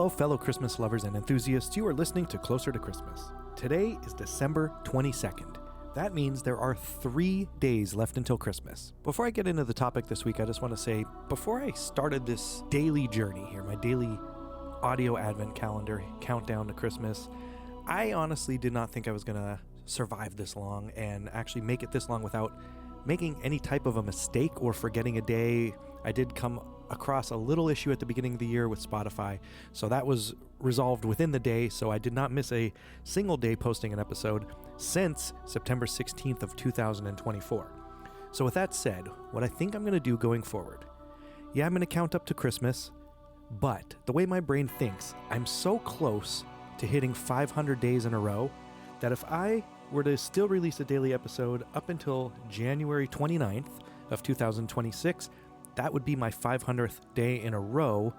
Hello, fellow Christmas lovers and enthusiasts. You are listening to Closer to Christmas. Today is December 22nd. That means there are 3 days left until Christmas. Before I get into the topic this week, I just want to say, before I started this daily journey here, my daily audio advent calendar countdown to Christmas, I honestly did not think I was going to survive this long and actually make it this long without making any type of a mistake or forgetting a day. I did come across a little issue at the beginning of the year with Spotify, so that was resolved within the day, so I did not miss a single day posting an episode since September 16th of 2024. So with that said, what I think I'm going to do going forward, I'm going to count up to Christmas, but the way my brain thinks, I'm so close to hitting 500 days in a row that if I were to still release a daily episode up until January 29th of 2026, that would be my 500th day in a row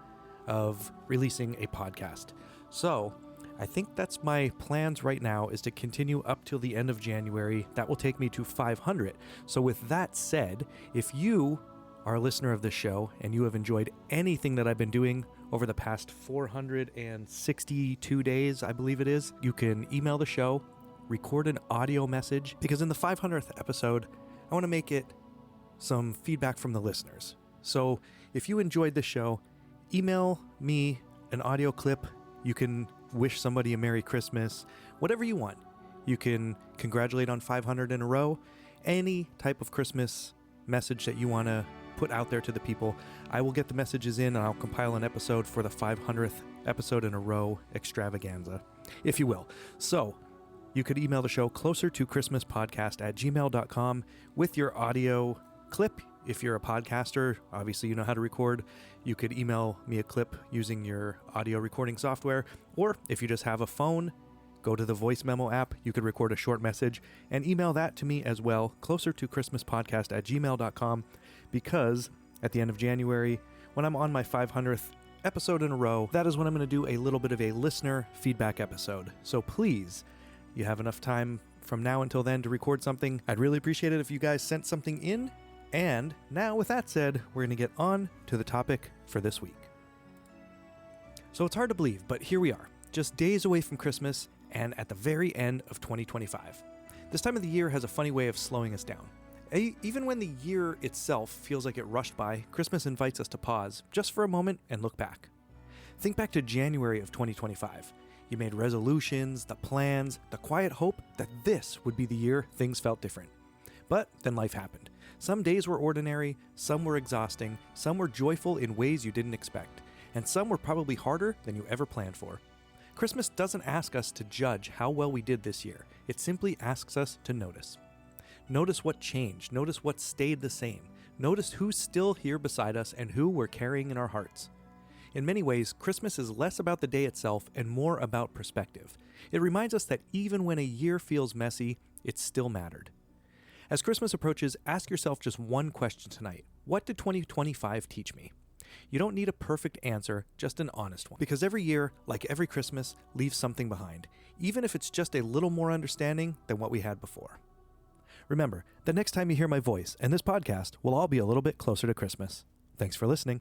of releasing a podcast. So I think that's my plans right now, is to continue up till the end of January. That will take me to 500. So with that said, if you are a listener of this show and you have enjoyed anything that I've been doing over the past 462 days, I believe it is, you can email the show, record an audio message, because in the 500th episode, I want to make it some feedback from the listeners. So if you enjoyed the show, email me an audio clip. You can wish somebody a Merry Christmas, whatever you want. You can congratulate on 500 in a row, any type of Christmas message that you want to put out there to the people. I will get the messages in and I'll compile an episode for the 500th episode in a row extravaganza, if you will. So you could email the show closertochristmaspodcast@gmail.com with your audio clip. If you're a podcaster, obviously you know how to record. You could email me a clip using your audio recording software. Or if you just have a phone, go to the voice memo app. You could record a short message and email that to me as well, closertochristmaspodcast@gmail.com, because at the end of January, when I'm on my 500th episode in a row, that is when I'm going to do a little bit of a listener feedback episode. So please, you have enough time from now until then to record something. I'd really appreciate it if you guys sent something in. And now, with that said, we're going to get on to the topic for this week. So it's hard to believe, but here we are, just days away from Christmas and at the very end of 2025. This time of the year has a funny way of slowing us down. Even when the year itself feels like it rushed by, Christmas invites us to pause just for a moment and look back. Think back to January of 2025. You made resolutions, the plans, the quiet hope that this would be the year things felt different. But then life happened. Some days were ordinary, some were exhausting, some were joyful in ways you didn't expect, and some were probably harder than you ever planned for. Christmas doesn't ask us to judge how well we did this year. It simply asks us to notice. Notice what changed. Notice what stayed the same. Notice who's still here beside us and who we're carrying in our hearts. In many ways, Christmas is less about the day itself and more about perspective. It reminds us that even when a year feels messy, it still mattered. As Christmas approaches, ask yourself just one question tonight. What did 2025 teach me? You don't need a perfect answer, just an honest one. Because every year, like every Christmas, leaves something behind, even if it's just a little more understanding than what we had before. Remember, the next time you hear my voice and this podcast, we'll all be a little bit closer to Christmas. Thanks for listening.